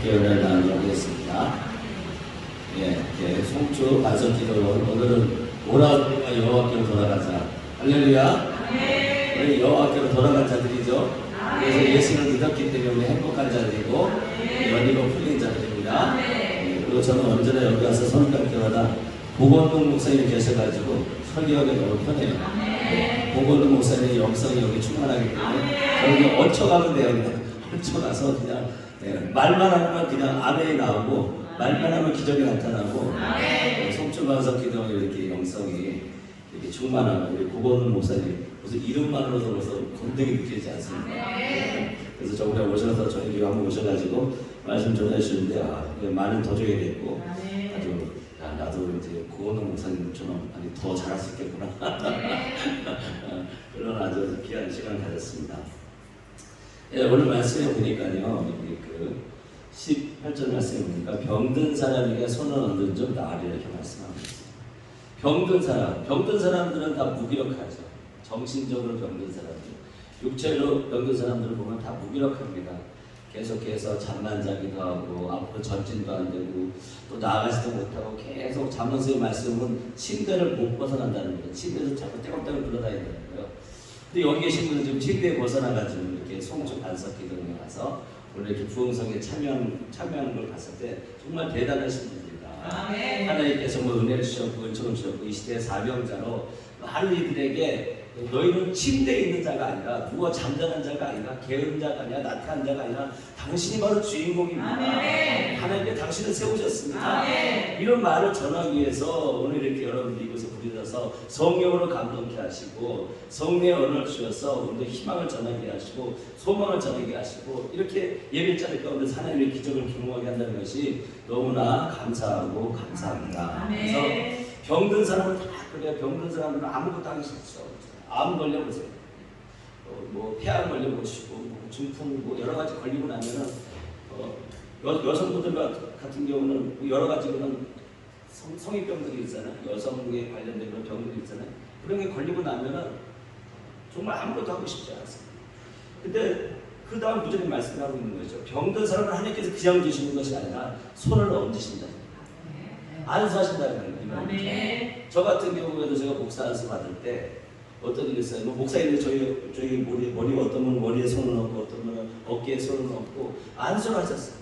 기원을 나누겠습니다. 송주 반석기도론 오늘은 오라우리가 여호와께로 돌아가자. 할렐루야. 우리 여호와께로 돌아간 자들이죠. 그래서 예수를 믿었기 때문에 우리 행복한 자들이고 연이고 풀린 자들입니다. 그리고 저는 언제나 여기 와서 선교할 때마다 보건동 목사님이 계셔가지고 설교하기 너무 편해요. 보건동 목사님의 영성이 여기 충만하기 때문에 저는 얹혀가면 돼요. 그냥 얹혀가서 그냥 말만 하면 그냥 아멘이 나오고 말만 하면 기적이 나타나고 송주반석 기도는 이렇게 영성이 이렇게 충만하고 우리 보건동 목사님 무슨 이름만으로도 벌써 건등이 느껴지지 않습니까? 그래서 저번에 오셔서 저희 교회 한번 오셔가지고 말씀 전해주시는데 많은 도전이 됐고 아주 나도 이제 고원호 목사님처럼 더 잘할 수 있겠구나. 그런 아주 귀한 시간을 가졌습니다. 오늘 말씀에 보니까요, 그 18절 말씀에 보니까 병든 사람에게 손을 얹은 좀 나으리라 이렇게 말씀하고 있어요. 병든 사람들은 다 무기력하죠. 정신적으로 병든 사람들, 육체로 병든 사람들을 보면 다 무기력합니다. 계속해서 잠만 자기도 하고 앞으로 전진도 안 되고 또 나아가지도 못하고 계속 잠언서의 말씀은 침대를 못 벗어난다는 거예요. 침대에서 자꾸 떼굴떼굴 굴러다닌다는 거예요. 근데 여기 계신 분은 지금 침대에 벗어나가지고 이렇게 송주 반석 기도에 가서 오늘 이렇게 부흥성에 참여하는 걸 봤을 때 정말 대단하신 분입니다. 하나님께서 은혜를 주셨고 은총을 주셨고 이 시대의 사명자로 하는 이들에게 너희는 침대에 있는 자가 아니라 누워 잠자는 자가 아니라 게으른 자가 아니라 나태한 자가 아니라 당신이 바로 주인공입니다. 하나님께 당신을 세우셨습니다. 이런 말을 전하기 위해서 오늘 이렇게 여러분들이 이곳에 부르셔서 성령으로 감동케 하시고 성령의 언어를 주셔서 오늘도 희망을 전하게 하시고 소망을 전하게 하시고 이렇게 예배자들 가운데 하나님의 기적을 경험하게 한다는 것이 너무나 감사하고 감사합니다. 그래서 병든 사람은 다 그래요. 병든 사람들은 아무것도 하기 싫죠. 암 걸려보세요. 폐암 걸려보시고 중풍 여러 가지 걸리고 나면은 여성분들 같은 경우는 여러 가지 그런 성인병들이 있잖아요. 여성에 관련된 그런 병들이 있잖아요. 그런 게 걸리고 나면은 정말 아무것도 하고 싶지 않습니다. 근데 그 다음 구절에 말씀하고 있는 거죠. 병든 사람은 하나님께서 그냥 주시는 것이 아니라 손을 얹으신다. 안수하신다는 거예요. 저 같은 경우에도 제가 목사 안수 받을 때 어떤 일이 있어요. 목사님들 저희 머리 어떤 분은 머리에 손을 넣고 어떤 분은 어깨에 손을 넣고 안수를 하셨어요.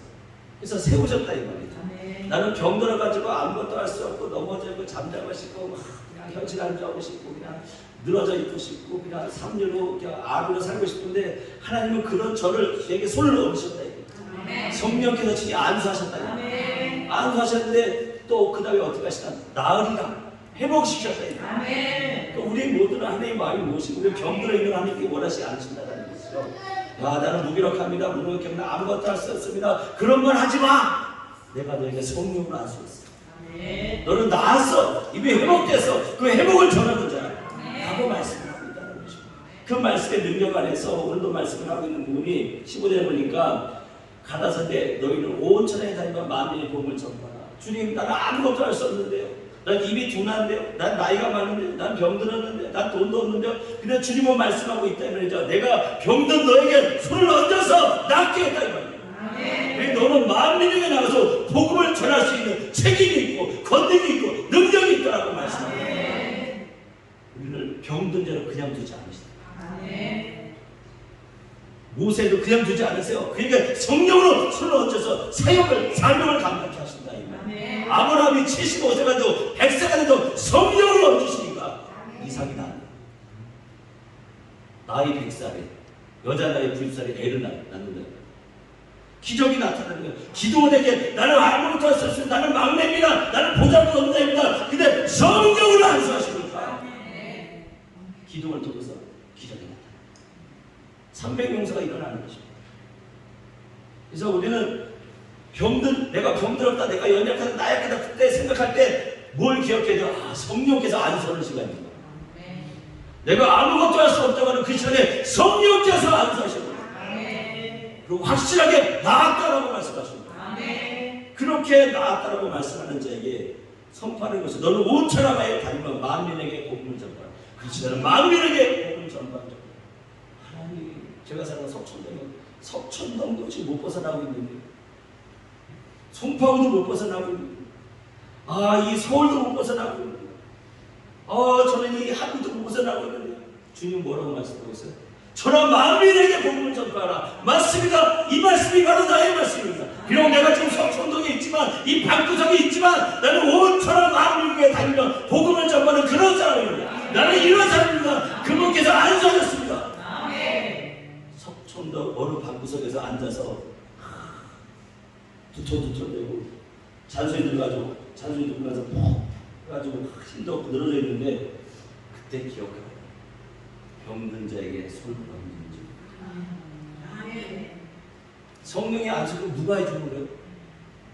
그래서 세우셨다 이 말이죠. 나는 병들어 가지고 아무것도 할 수 없고 넘어져 있고 잠자고 싶고 그냥 현실 앉아오고 싶고 그냥 늘어져 있고 싶고 그냥 삼류로 그냥 아비로 살고 싶은데 하나님은 그런 저에게 손을 얹으셨다 이거예요. 성령께서 진히 안수하셨다 이거예요. 안수하셨는데 또 그 다음에 어떻게 하시나 나으리라 회복시켰다 이거예요. 우리 모두는 하나님의 마음이 무엇이고 우리 병들어 있는 하나님께 원하시지 않으신다는 것이죠. 나는 무기력합니다. 무능력합니다. 아무것도 할 수 없습니다. 그런 말 하지 마. 내가 너에게 성령으로 안수했어. 너는 나았어. 이미 회복됐어. 그 회복을 전하는 자야. 라고 말씀을 하고 있다는 것이죠. 그 말씀의 능력 안에서 오늘도 말씀을 하고 있는 부분이 15절에 보니까 가라사대 너희는 온 천하에 다니며 만민의 복음을 전파하라. 주님 나는 아무것도 할 수 없는데요. 난 입이 둔한데요. 난 나이가 많은데요. 난 병들었는데요. 난 돈도 없는데요. 근데 주님은 말씀하고 있다 이 말이죠. 내가 병든 너에게 손을 얹어서 낫게 했다 이 말이에요. 너는 만민에게 나가서 복음을 전할 수 있는 책임이 있고 권능이 있고 능력이 있다라고 말씀합니다. 우리를 병든 자로 그냥 두지 않으시다. 모세도 그냥 두지 않으세요. 그러니까 성령으로 손을 얹어서 사명을 감당케 하신다 이 말이에요. 아브라함이 75세가 돼도 100세가 돼도 성령을 얹으시니까 이삭이 낳는다. 나이 100살에 여자 나이 90살에 애를 낳는다. 기적이 나타나는 거예요. 기도원에게 나는 아무것도 할 수 없습니다. 나는 막내입니다. 나는 보잘것 없는 자입니다. 근데 성령을 안수하시니까 기도를 통해서 기적이 나타납니다. 300용사가 일어나는 것입니다. 그래서 우리는 내가 병들었다, 내가 연약하다, 나약하다 그때 생각할 때 뭘 기억해야 돼요? 성령께서 안수하는 시간입니다. 내가 아무것도 할 수 없다고 하는 그 시간에 성령께서 안수하시는 거예요. 그리고 확실하게 나았다라고 말씀하십니다. 그렇게 나았다라고 말씀하는 자에게 선포하는 것은 너는 온 천하에 다니며 만민에게 복음을 전파하라. 그렇지 나는 만민에게 복음을 전파하라. 하나님 제가 사는 석천동도 지금 못 벗어나고 있는데 송파구도 못 벗어나고, 이 서울도 못 벗어나고, 저는 이 한국도 못 벗어나고 있는데 주님 뭐라고 말씀하고 있어요? 저런 만민에게 복음을 전파하라. 맞습니다. 이 말씀이 바로 나의 말씀입니다. 비록 내가 지금 성촌동에 있지만, 이 방구석에 있지만, 나는 온 천하 만민에게 다니며 복음을 전파하는 그런 사람입니다. 나는 이런 사람입니다. 그분께서 안수하셨습니다. 석촌동 어느 방구석에서 앉아서 두터두터대고 잔소리 들어가지고 푹 해가지고 힘도 없고 늘어져 있는데, 그때 기억해요. 병든 자에게 손을 얹은 줄. 성령의 안수를 누가 해주는 거예요?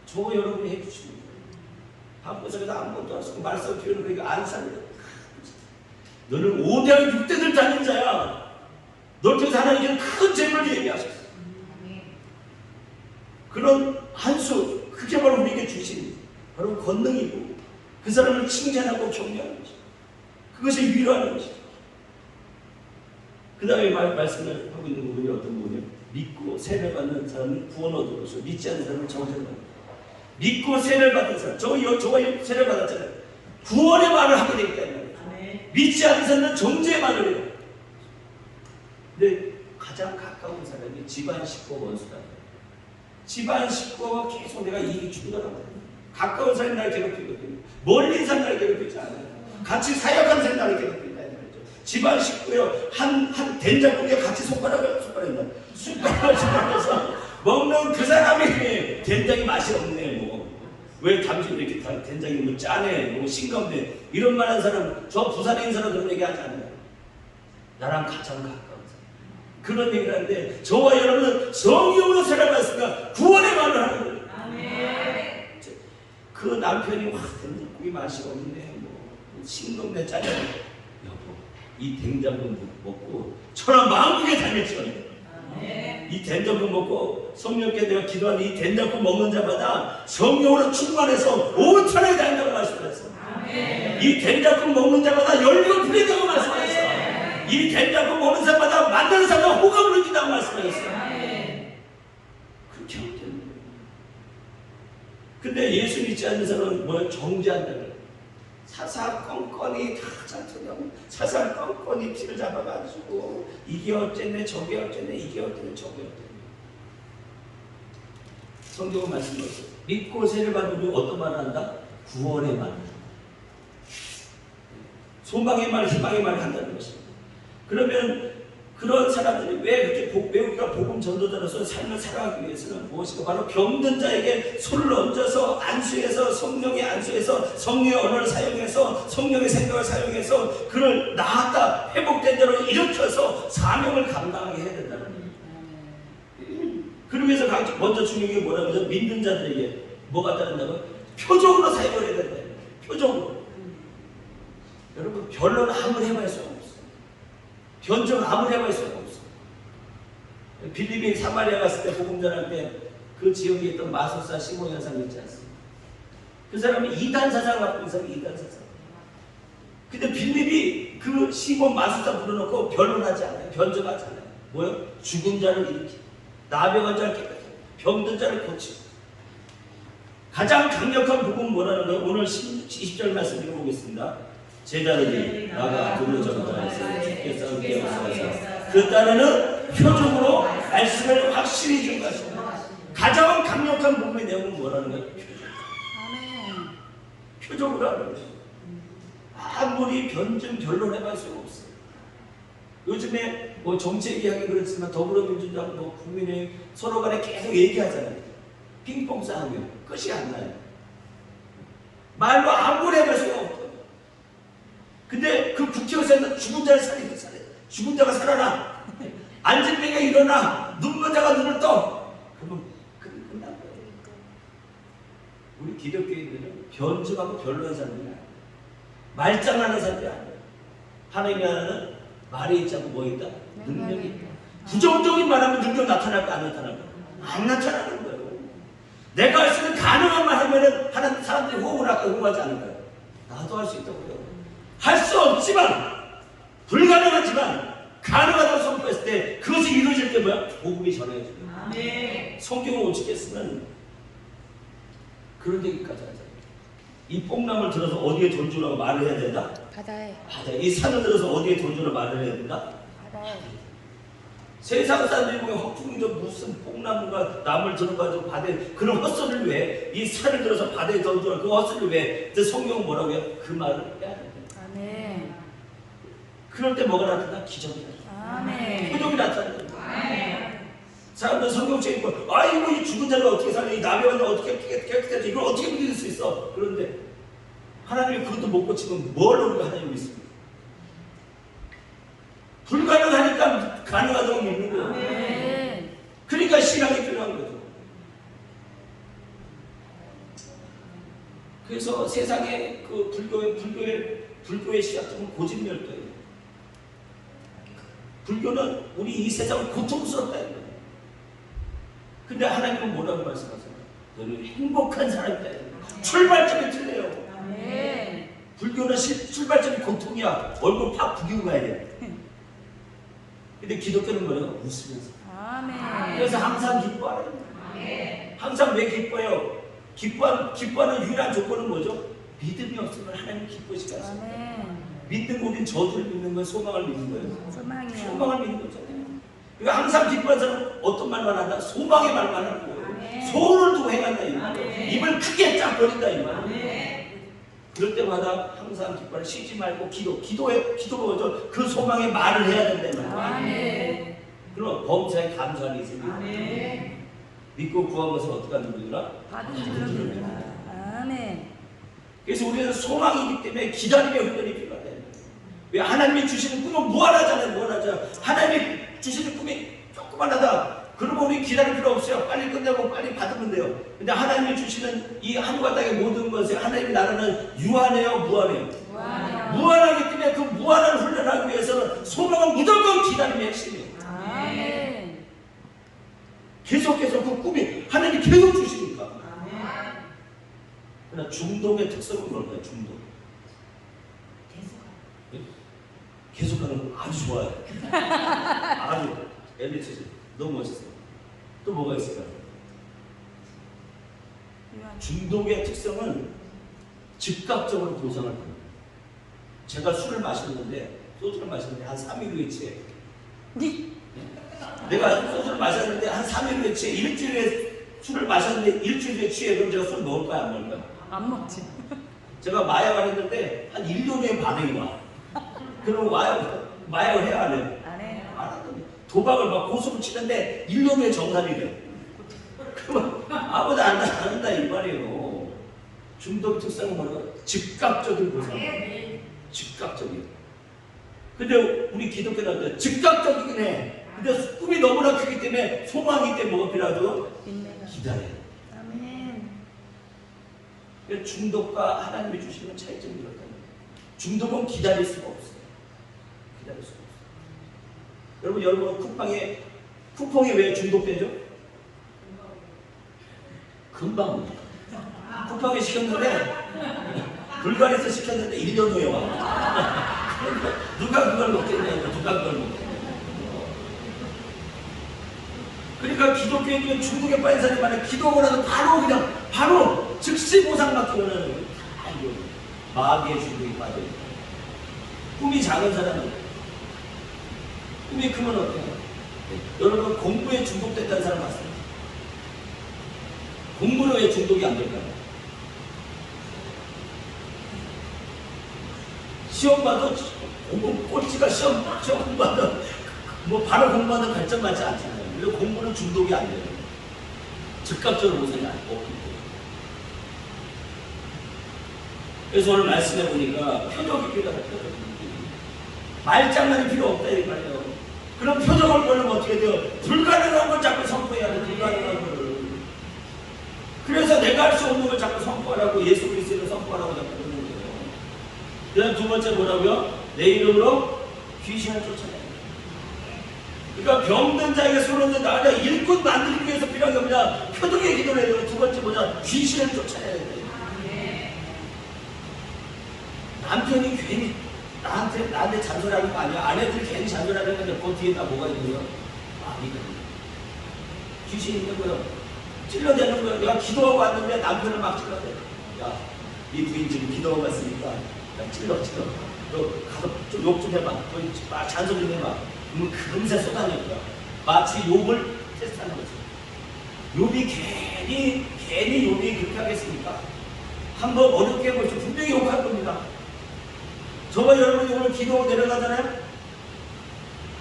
저거 여러분이 해주시는 거예요. 방구석에서 아무것도 안 쓰고 말씀 표현을 그러니까 안수합니다. 너는 5대학 6대들 다닌 자야. 널 통해서 하나님께는 큰 재물을 얘기하셨어. 그런 안수, 그게 바로 우리에게 주신 바로 권능이고, 그 사람을 칭찬하고 격려하는 것이죠. 그것이 위로하는 것이죠. 그 다음에 말씀을 하고 있는 부분이 어떤 부분이에요? 믿고 세례 받는 사람은 구원 얻을 것이고, 믿지 않는 사람은 정죄를 받는 거예요. 믿고 세례를 받는 사람, 저가 세례 받았잖아요. 구원의 말을 하게 되기 때문에. 믿지 않는 사람은 정죄의 말을 해요. 근데 가장 가까운 사람이 집안 식구와 원수다. 집안 식구와 계속 내가 이익이 충돌하거든요. 가까운 사람이 나를 괴롭히거든요. 멀리 있는 사람이 나를 괴롭히지 않아요. 같이 사역하는 사람이 나를 괴롭힌다. 집안 식구요, 한 된장국에 같이 손가락을 집어넣어서 먹는 그 사람이 된장이 맛이 없네, 뭐. 왜 당신 이렇게 된장이 뭐 짜네, 뭐 싱겁네. 이런 말 하는 사람, 저 부산에 있는 사람 그런 얘기 하지 않아요. 나랑 가장 가까운 사람. 그런 얘기를 하는데, 저와 여러분은 성령으로 살아갔으니까 구원의 말을 하는 거예요. 그 남편이 된장국이 맛이 없네, 뭐 싱겁네, 짜네. 이 된장국 먹고 천하 만국에 다녔죠. 이 된장국 먹고 성령께 내가 기도하는 이 된장국 먹는 자마다 성령으로 충만해서 온 천하에 다닌다고 말씀하셨어요. 이 된장국 먹는 자마다 열리고 풀린다고 말씀하셨어요. 이 된장국 먹는 사람마다 만나는 사람마다 호감을 느낀다고 말씀하셨어요. 그렇게 하면 되는 거예요. 근데 예수 믿지 않는 사람은 뭐야? 정죄한다는 거예요. 사사건건이 다 잔소리하고 사사건건이 피를 잡아가지고 이게 어쨌네 저게 어쨌네 이게 어쨌네 저게 어쨌네. 성경은 말씀하셨어요. 믿고 세례 받으면 어떤 말을 한다? 구원의 말을 한다. 소망의 말, 희망의 말을 한다는 것입니다. 그러면 그런 사람들이 왜 우리가 복음 전도자로서 삶을 살아가기 위해서는 무엇인가? 바로 병든 자에게 손을 얹어서 안수해서 성령의 안수해서 성령의 언어를 사용해서 성령의 생각을 사용해서 그를 나았다 회복된 대로 일으켜서 사명을 감당하게 해야 된다는 거예요. 그러면서 먼저 중요한 게 뭐라고 하죠? 믿는 자들에게 뭐가 따른다고? 표적으로 사용을 해야 된다. 표적으로. 여러분 변론 아무리 해봐야 수가 없어요. 변증을 아무리 해볼 수가 없어. 빌립이 사마리아 갔을 때 복음 전할 때 그 지역에 있던 마술사 시몬 현상 있지 않습니까? 그 사람이 이단 사상을 갖고 있는 사람이 이단 사상. 근데 빌립이 그 시몬 마술사 불러놓고 변론하지 않아요. 변증하지 않아요. 뭐요? 죽은 자를 일으키고 나병한 자를 깨끗하고 병든 자를 고치고. 가장 강력한 복음은 뭐라는 거예요? 오늘 20절 말씀 읽어보겠습니다. 제자들이 나가 두루 전파해서 주께서 깨우쳐서 그 딴에는 표적으로 말씀을 확실히 준 것입니다. 가장 강력한 복음의 내용은 뭐라는 거예요? 표적으로 하는 거예요. 아무리 변론해볼 수가 없어요. 요즘에 뭐 정책 얘기하기 그렇지만 더불어민주당 뭐 국민의힘 서로 간에 계속 얘기하잖아요. 핑퐁 싸움이요. 끝이 안 나요. 말로 아무리 해볼 수가 없어요. 근데 그 국회의사는 죽은 자를 살리고 살아요. 죽은 자가 살아나. 앉은 배가 일어나. 눈먼 자가 눈을 떠. 그러면 끝난 거예요. 우리 기독교인들은 변증하고 변론하는 사람들이 아니에요. 말장난하는 사람들이 아니에요. 하나님이 하나는 말에 있지 않고 뭐 있다? 능력이 있다. 부정적인 말하면 능력 나타날까 안 나타날까? 안 나타나는 거예요. 내가 할 수 있는 가능한 말 하면은 하는 사람들이 호응을 할까 호응하지 않을까요? 나도 할 수 있다고요. 할 수 없지만 불가능하지만 가능하다고 선포했을 때 그것이 이루어질 때 뭐야? 복음이 전해져요. 성경을 오직했으면 그런 얘기까지 하잖아요. 이 뽕나무를 들어서 어디에 던지라고 말을 해야 된다? 바다에. 바다에. 이 산을 들어서 어디에 던지라고 말을 해야 된다? 바다에. 세상 사람들이 보면 헛구멍 무슨 뽕나무가 나무를 들어가지고 바다에 그런 헛소리를 왜 이 산을 들어서 바다에 던져라 그 헛소리를 왜 성경은 뭐라고 해요? 그 말을 빼야 된다. 아멘. 그럴 때 뭐가 나타나? 기적이 나타나. 아멘. 표적이 나타나. 사람들 성경책 읽고 아이고 이 죽은 자가 어떻게 살려 이 나병은 어떻게 깨끗하지 이걸 어떻게 믿을 수 있어. 그런데 하나님이 그것도 못 고치면 뭘 우리가 하나님을 믿습니까? 불가능하니까 가능하다고 믿는 거예요. 아멘. 그러니까 신앙이 필요한 거죠. 그래서 세상에 그 불교의 시작점은 고집열도예요. 불교는 우리 이 세상을 고통스럽다 이거예요. 근데 하나님은 뭐라고 말씀하세요? 너는 행복한 사람이다. 출발점이 틀려요. 아멘. 불교는 출발점이 고통이야. 얼굴 팍 부기고 가야 돼. 근데 기독교는 뭐예요? 웃으면서. 아멘. 그래서 항상 기뻐하래요. 항상 왜 기뻐요? 기뻐하는 유일한 조건은 뭐죠? 믿음이 없으면 하나님 기뻐하시지 않습니다. 아멘. 믿는 우린 저주를 믿는 거예요? 소망을 믿는 거예요? 소망이요. 소망을 믿는 거잖아요. 그러니까 항상 기뻐하는 사람은 어떤 말만 한다? 소망의 말만 하는 거예요. 소원을 두고 행한다 이 말이에요. 입을 크게 쫙 벌린다 이 말이에요. 그럴 때마다 항상 기뻐하는 쉬지 말고 기도가 뭐죠? 그 소망의 말을 해야 된다 이 말이에요. 아멘. 그럼 범사에 감사하는 게 있습니다. 믿고 구한 것을 어떻게 하는 분이라? 받은 줄로 믿으라. 아멘. 그래서 우리는 소망이기 때문에 기다림의 훈련이 필요하다. 왜 하나님이 주시는 꿈은 무한하잖아요. 무한하잖아요. 하나님이 주시는 꿈이 조그만하다. 그러면 우리 기다릴 필요 없어요. 빨리 끝내고 빨리 받으면 돼요. 근데 하나님이 주시는 이 하늘과 땅의 모든 것을 하나님의 나라는 유한해요, 무한해요. 무한하기 때문에 그 무한을 훈련하기 위해서는 소망은 무조건 기다림의 핵심이에요. 아멘. 계속해서 그 꿈이 하나님이 계속 주시니까. 그러나 중독의 특성은 뭘까요? 중독. 계속하는 거 아주 좋아요. 아주 엘리트죠. 너무 멋있어요. 또 뭐가 있을까요? 중독의 특성은 즉각적으로 보상을 받는. 제가 술을 마셨는데 소주를 마셨는데 한 3일 후에 취해. 내가 소주를 마셨는데 한 3일 후에 취해. 일주일에 술을 마셨는데 일주일에 취해. 그럼 제가 술 먹을까요? 안 먹을까요? 안 먹지. 제가 마약을 했는데 한 1년 후에 반응이 와. 그럼 마약을 해야 안 해요? 안 해. 안 하거든요. 도박을 막 고소를 치는데 1년 후에 정산이 돼. 그러면 아무도 안 한다 이 말이에요. 중독 특성은 뭐라고? 즉각적인 보상. 즉각적이에요. 근데 우리 기독교는 즉각적이긴 해. 근데 꿈이 너무나 크기 때문에 소망이 때문에 뭐가 필요하죠? 인내가. 기다려요. 아멘. 그래서 중독과 하나님이 주시는 차이점이 이렇다는 거예요. 중독은 기다릴 수가 없어요. 기다릴 수가 없어요. 여러분 쿠팡이 왜 중독되죠? 금방 쿠팡에 시켰는데 불가리에서 시켰는데 1년 후에 와. 누가 그걸 먹겠냐고. 누가 그걸 먹겠냐고. 그러니까 기독교인들은 중독에 빠진 사람이 많아요. 기도하고 나서 바로 즉시 보상받기 원하는 거예요. 마귀의 중독에 빠져요. 꿈이 작은 사람은 꿈이 크면 어때요? 여러분 공부에 중독됐다는 사람 봤어요? 공부는 왜 중독이 안 될까요? 시험 봐도 공부 꼴찌가 시험 공부하다 뭐 바로 공부하는 발전 맞지 않잖아요. 그래서 공부는 중독이 안 돼요. 즉각적으로 보상이 안 없기 때문에. 그래서 오늘 말씀해 보니까 표적이 필요하다. 말장난이 필요 없다 이 말이에요. 그럼 표적을 보려면 어떻게 돼요? 불가능한 걸 자꾸 선포해야 돼. 불가능한 걸. 그래서 내가 할 수 없는 걸 자꾸 선포하라고 예수 그리스도를 선포하라고 자꾸 그러는 거예요. 그다음 두 번째 뭐라고요? 내 이름으로 귀신을 쫓아내요. 그러니까 병든 자에게 손을 든다. 아니야 일꾼 만들기 위해서 필요한 겁니다. 표적의 기도를 해요. 두 번째 뭐냐? 귀신을 쫓아내야 돼요. 남편이 괜히 나한테 잔소리하는 거 아니야? 아내들이 괜히 잔소리하는 건데 그 뒤에 다 뭐가 있는 거야? 마귀가 있는 거야. 귀신이 있는 거야. 찔러대는 거야. 내가 기도하고 왔는데 남편을 막 찔러대. 야, 네 부인 지금 기도하고 왔으니까 야, 찔러. 너 가서 좀 욕 좀 해봐. 너 잔소리 좀 해봐. 그러면 금세 쏟아낼 거야. 마치 욕을 테스트하는 거지. 욕이 괜히 욕이 그렇게 하겠습니까? 한번 어렵게 해보시죠. 분명히 욕할 겁니다. 저와 여러분이 오늘 기도하고 내려가잖아요.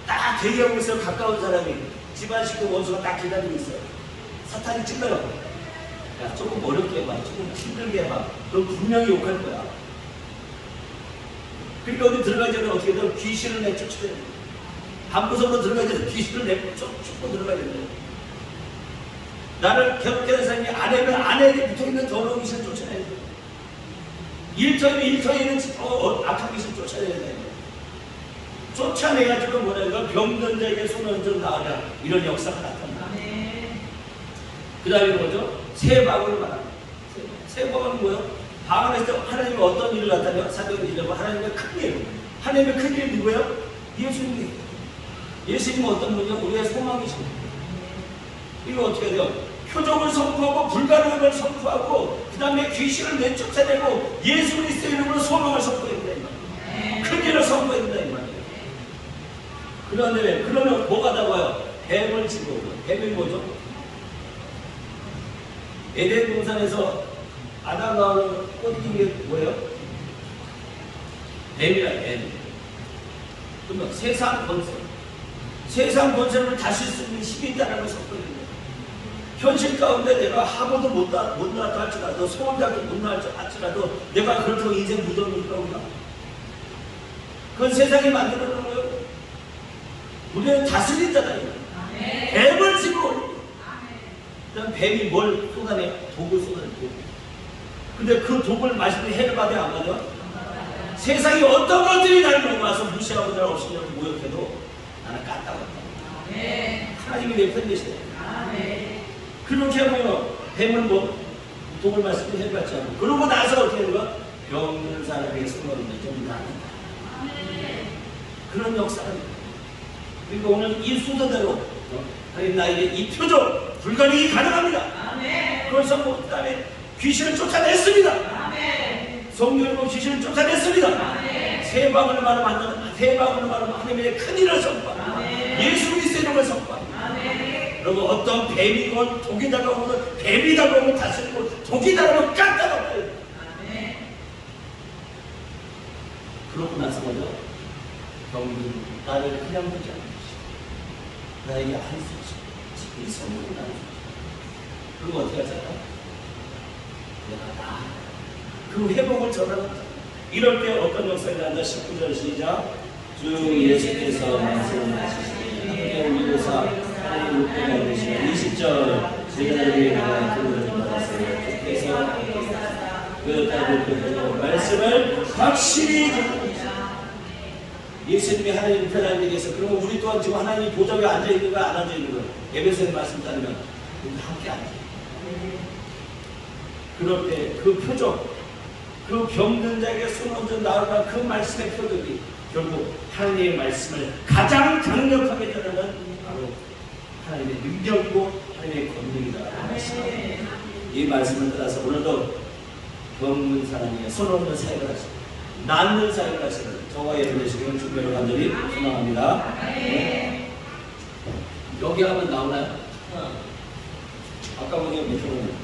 딱 대기하고 있어요. 가까운 사람이. 집안 식구 원수가 딱 기다리고 있어요. 사탄이 찔러요. 야, 조금 어렵게 해봐. 조금 힘들게 해봐. 너 분명히 욕할 거야. 그러니까 어디 들어가기 전에 어떻게 돼? 귀신을 내쫓아야 돼. 한구석으로 들어가기 전에 귀신을 내쫓고 들어가야 돼. 나를 괴롭게 하는 사람이 아내면 아내에게 붙어있는 더러운 귀신을 쫓아내야 돼. 일터이면 일터에는 악한 귀신을 쫓아내야 돼. 쫓아내가지고 뭐냐, 병든 자에게 손을 얹어 나으라. 이런 역사가 나타납니다. 그 다음에 뭐죠? 새 방언을 말합니다. 새 방언은 뭐예요? 방언했을 때 하나님이 어떤 일을 나타내요? 사도행전 1장 하나님의 큰 일. 하나님의 큰 일이 누구예요? 예수님이에요. 예수님은 어떤 분이요? 우리의 소망이십니다. 이거 어떻게 돼요? 표적을 선포하고 불가능한 걸 선포하고 그 다음에 귀신을 내쫓아내고 예수 그리스도의 이름으로 소망을 선포해야 된다 이 말이에요. 큰 일을 선포해야 된다 이 말이에요. 그런데 그러면 뭐가 나와요? 뱀을 지고 뱀이 뭐죠? 에덴 동산에서 아담 나오는 꽃인 게 뭐예요? 뱀이라 뱀. 그러면 세상 권세를 다실 수 있는 힘이 있다는 걸 선포해야 된다. 현실 가운데 내가 학원도 못 나왔다 할지라도 서울대학도 못 나왔다 할지라도 내가 그렇다고 인생 무덤이 있다고요. 그건 세상이 만들어 놓은 거예요. 우리는 다스린잖아요. 뱀을 집어. 그다음 뱀이 뭘 쏟아내? 독을 쏟아내. 근데 그 독을 마시면 해를 받아야 안 받아? 세상에 어떤 것들이 나를 넘어와서 무시하고 날 없으냐고 모욕해도 나는 깠다고. 하나님이 내 편 되시네. 그렇게 하면 뱀은 뭐 독을 마시면 해를 받지 않고 그러고 나서 어떻게 되는 거야? 병든 사람에게 손을 좀 나눈다. 그런 역사가 있다. 그러니까 오늘 이 순서대로 하나님 나에게 이 표적 불가능이 가능합니다. 그래서 뭐 그다음에 귀신을 쫓아냈습니다. 성령으로 귀신을 쫓아냈습니다. 새 방언을 말하면 하나님의 큰 일을 선포합니다. 예수 그리스도의 이름을 선포합니다. 그리고 어떤 뱀이건 독이 다가오면 뱀이 다가오면 다스리고 독이 다가오면 깎아놓고 그러고 나서 먼저 병든 나를 그냥 두지 않는 것이다. 나에게 할 수 없어. 이 선물을 나눠 주시다. 그리고 어떻게 하잖아요? 내가 그 회복을 전하는 거다. 이럴 때 어떤 역사가 난다. 19절 시작. 주 예수께서 말씀하시니 하나님을 믿으사 하나님 육군에 앉으시며 20절 제자들을 위해 내가 그를 받았어요. 주께서 그 딸을 말씀을 확실히 듣습니다. 예수님이 하나님 편하님에게서 그러면 우리 또한 지금 하나님 보좌 위에 앉아있는 거야 안 앉아있는 거야? 에베소의 말씀 따르면 우리 함께 앉아있는 그럴 때 그 표적 그 병든 자에게 손 얹어 나오는 그 말씀의 표적이 결국 하나님의 말씀을 가장 강력하게 전하는 바로 하나님의 능력이고 하나님의 권능이다. 이 말씀을 따라서 오늘도 병든 사람에게 손 얹는 사역을 하시고 낫는 사역을 하시는 저와 여러분 되시기를 주님으로 간절히 소망합니다. 네. 여기 하면 나오나요? 아까 보니까 몇 번